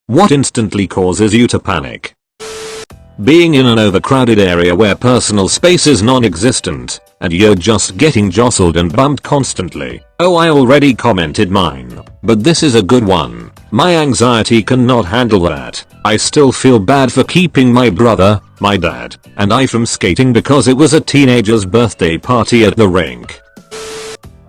What instantly causes you to panic? Being in an overcrowded area where personal space is non-existent, and you're just getting jostled and bumped constantly. Oh, I already commented mine, but this is a good one. My anxiety cannot handle that. I still feel bad for keeping my brother, my dad, and I from skating because it was a teenager's birthday party at the rink.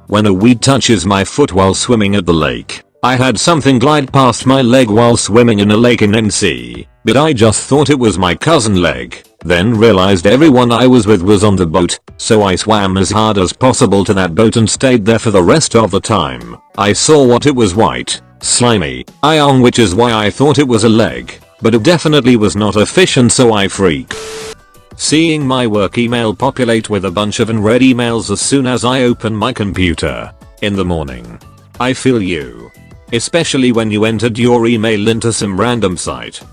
When a weed touches my foot while swimming at the lake. I had something glide past my leg while swimming in a lake in NC, but I just thought it was my cousin leg, then realized everyone I was with was on the boat, so I swam as hard as possible to that boat and stayed there for the rest of the time. I saw what it was, white, slimy, iron, which is why I thought it was a leg, but it definitely was not a fish, and so I freaked. Seeing my work email populate with a bunch of unread emails as soon as I open my computer in the morning. I feel you. Especially when you entered your email into some random site.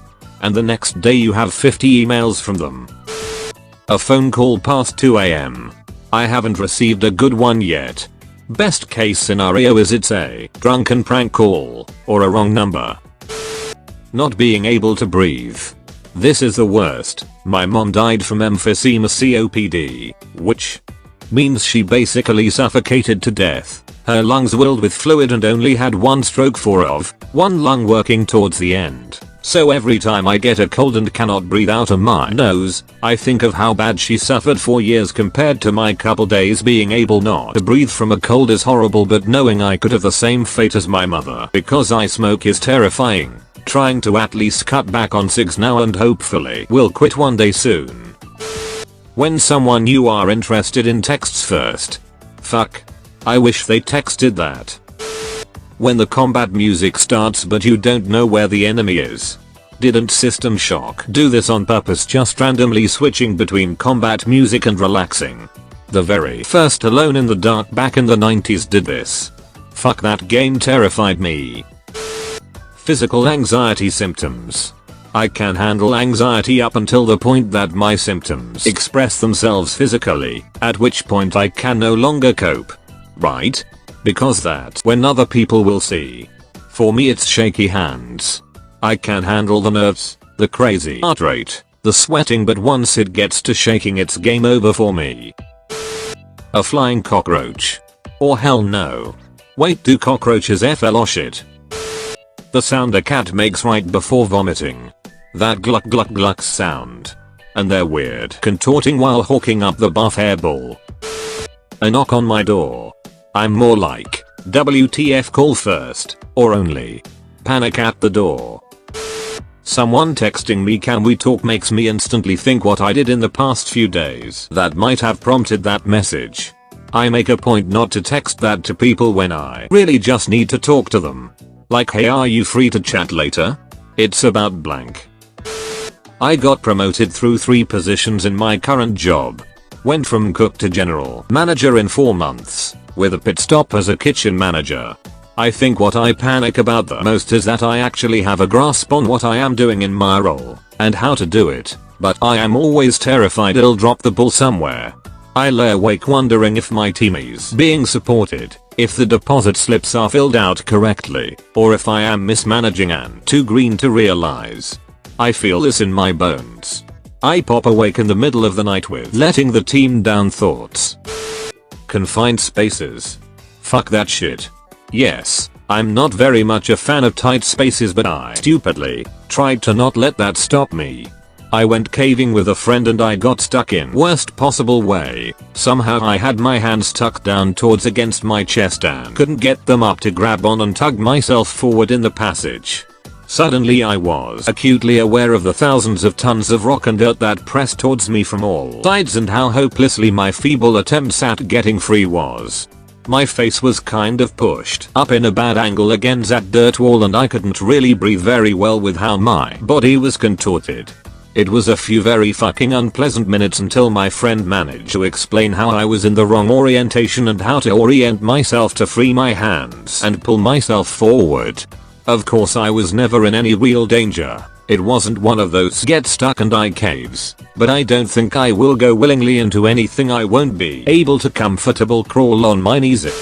And the next day you have 50 emails from them. A phone call past 2 AM. I haven't received a good one yet. Best case scenario is it's a drunken prank call or a wrong number. Not being able to breathe. This is the worst. My mom died from emphysema COPD, which means she basically suffocated to death. Her lungs filled with fluid and only had one stroke one lung working towards the end. So every time I get a cold and cannot breathe out of my nose, I think of how bad she suffered for years compared to my couple days. Being able not to breathe from a cold is horrible, but knowing I could have the same fate as my mother because I smoke is terrifying. Trying to at least cut back on cigs now and hopefully will quit one day soon. When someone you are interested in texts first. Fuck. I wish they texted that. When the combat music starts but you don't know where the enemy is. Didn't System Shock do this on purpose, just randomly switching between combat music and relaxing? The very first Alone in the Dark back in the 90s did this. Fuck, that game terrified me. Physical anxiety symptoms. I can handle anxiety up until the point that my symptoms express themselves physically, at which point I can no longer cope. Right? Because that's when other people will see. For me it's shaky hands. I can handle the nerves, the crazy heart rate, the sweating, but once it gets to shaking it's game over for me. A flying cockroach. Or hell no. Wait, do cockroaches FL shit? The sound a cat makes right before vomiting. That gluck gluck gluck sound. And they're weird contorting while hawking up the buff hairball. A knock on my door. I'm more like, WTF, call first, or only. Panic at the door. Someone texting me can we talk makes me instantly think what I did in the past few days that might have prompted that message. I make a point not to text that to people when I really just need to talk to them. Like, hey, are you free to chat later? It's about blank. I got promoted through 3 positions in my current job. Went from cook to general manager in 4 months, with a pit stop as a kitchen manager. I think what I panic about the most is that I actually have a grasp on what I am doing in my role, and how to do it, but I am always terrified I'll drop the ball somewhere. I lay awake wondering if my team is being supported, if the deposit slips are filled out correctly, or if I am mismanaging and too green to realize. I feel this in my bones. I pop awake in the middle of the night with letting the team down thoughts. Confined spaces. Fuck that shit. Yes, I'm not very much a fan of tight spaces, but I stupidly tried to not let that stop me. I went caving with a friend and I got stuck in worst possible way. Somehow I had my hands tucked down towards against my chest and couldn't get them up to grab on and tug myself forward in the passage. Suddenly I was acutely aware of the thousands of tons of rock and dirt that pressed towards me from all sides and how hopelessly my feeble attempts at getting free was. My face was kind of pushed up in a bad angle against that dirt wall and I couldn't really breathe very well with how my body was contorted. It was a few very fucking unpleasant minutes until my friend managed to explain how I was in the wrong orientation and how to orient myself to free my hands and pull myself forward. Of course I was never in any real danger. It wasn't one of those get stuck and die caves, but I don't think I will go willingly into anything I won't be able to comfortable crawl on my knees in.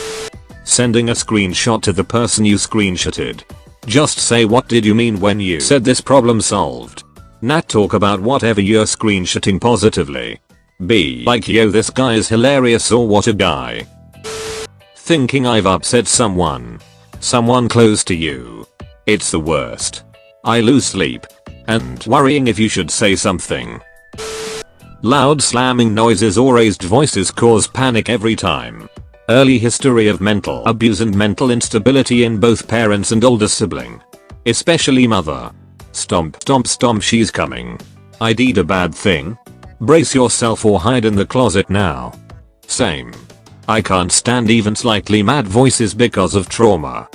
Sending a screenshot to the person you screenshotted. Just say what did you mean when you said this, problem solved. Nat, talk about whatever you're screenshotting positively. Be like, yo, this guy is hilarious, or what a guy. Thinking I've upset someone close to you. It's the worst. I lose sleep. And worrying if you should say something. Loud slamming noises or raised voices cause panic every time. Early history of mental abuse and mental instability in both parents and older sibling. Especially mother. Stomp stomp stomp, she's coming. I did a bad thing. Brace yourself or hide in the closet now. Same. I can't stand even slightly mad voices because of trauma.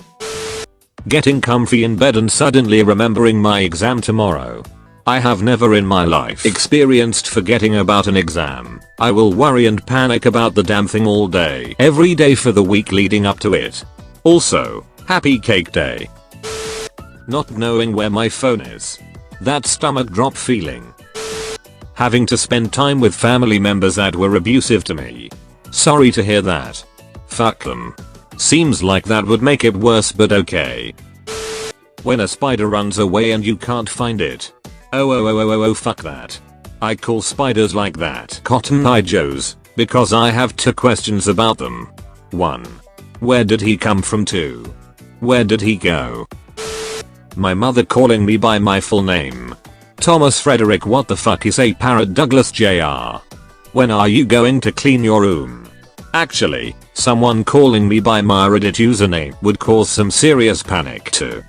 Getting comfy in bed and suddenly remembering my exam tomorrow. I have never in my life experienced forgetting about an exam. I will worry and panic about the damn thing all day, every day for the week leading up to it. Also, happy cake day. Not knowing where my phone is. That stomach drop feeling. Having to spend time with family members that were abusive to me. Sorry to hear that. Fuck them. Seems like that would make it worse, but okay. When a spider runs away and you can't find it. Oh, fuck that. I call spiders like that Cotton Eye Joes, because I have 2 questions about them. 1. Where did he come from? 2. Where did he go? My mother calling me by my full name. Thomas Frederick, what the fuck is a parrot? Douglas Jr. When are you going to clean your room? Actually, someone calling me by my Reddit username would cause some serious panic too.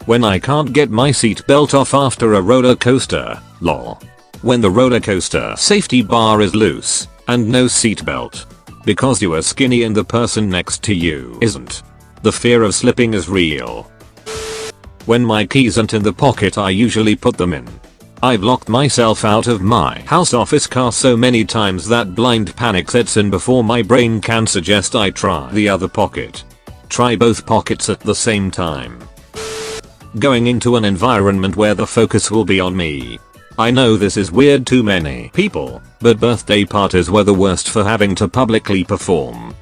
When I can't get my seatbelt off after a roller coaster, lol. When the roller coaster safety bar is loose and no seatbelt. Because you are skinny and the person next to you isn't. The fear of slipping is real. When my keys aren't in the pocket I usually put them in. I've locked myself out of my house office car so many times that blind panic sets in before my brain can suggest I try the other pocket. Try both pockets at the same time. Going into an environment where the focus will be on me. I know this is weird to many people, but birthday parties were the worst for having to publicly perform.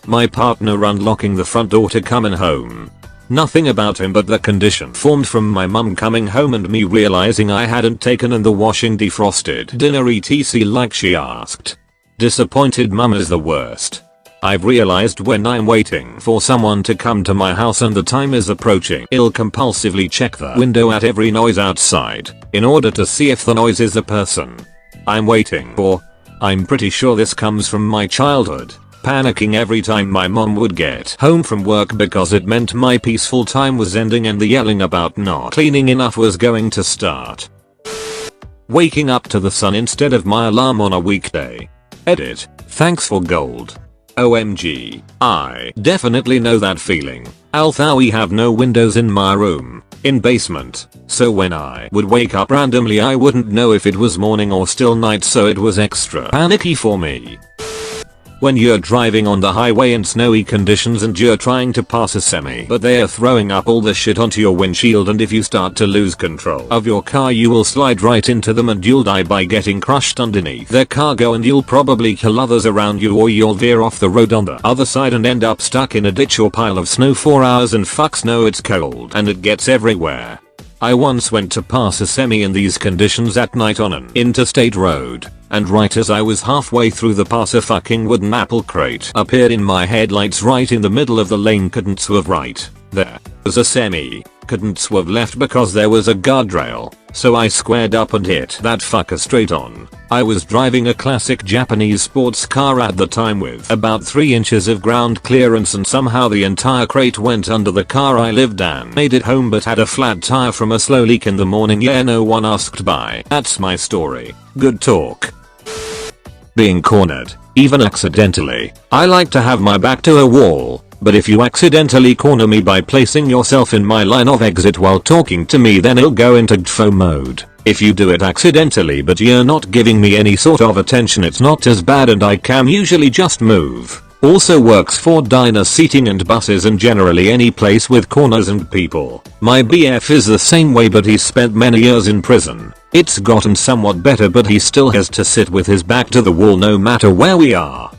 My partner unlocking the front door to coming home. Nothing about him but the condition formed from my mum coming home and me realizing I hadn't taken in the washing defrosted dinner etc like she asked. Disappointed mum is the worst. I've realized when I'm waiting for someone to come to my house and the time is approaching, I'll compulsively check the window at every noise outside in order to see if the noise is the person I'm waiting for. I'm pretty sure this comes from my childhood, panicking every time my mom would get home from work because it meant my peaceful time was ending and the yelling about not cleaning enough was going to start. Waking up to the sun instead of my alarm on a weekday. Edit. Thanks for gold. OMG, I definitely know that feeling. Although we have no windows in my room, in basement, so when I would wake up randomly I wouldn't know if it was morning or still night, so it was extra panicky for me. When you're driving on the highway in snowy conditions and you're trying to pass a semi but they are throwing up all the shit onto your windshield, and if you start to lose control of your car you will slide right into them and you'll die by getting crushed underneath their cargo, and you'll probably kill others around you, or you'll veer off the road on the other side and end up stuck in a ditch or pile of snow for hours, and fuck snow, it's cold and it gets everywhere. I once went to pass a semi in these conditions at night on an interstate road, and right as I was halfway through the pass a fucking wooden apple crate appeared in my headlights right in the middle of the lane. Couldn't swerve right there was a semi, couldn't swerve left because there was a guardrail, so I squared up and hit that fucker straight on. I was driving a classic Japanese sports car at the time with about 3 inches of ground clearance, and somehow the entire crate went under the car I lived in. Made it home but had a flat tire from a slow leak in the morning. Yeah, no one asked. Bye. That's my story. Good talk. Being cornered, even accidentally. I like to have my back to a wall, but if you accidentally corner me by placing yourself in my line of exit while talking to me, then I'll go into GFO mode. If you do it accidentally but you're not giving me any sort of attention, it's not as bad and I can usually just move. Also works for diner seating and buses and generally any place with corners and people. My BF is the same way, but he's spent many years in prison. It's gotten somewhat better, but he still has to sit with his back to the wall no matter where we are.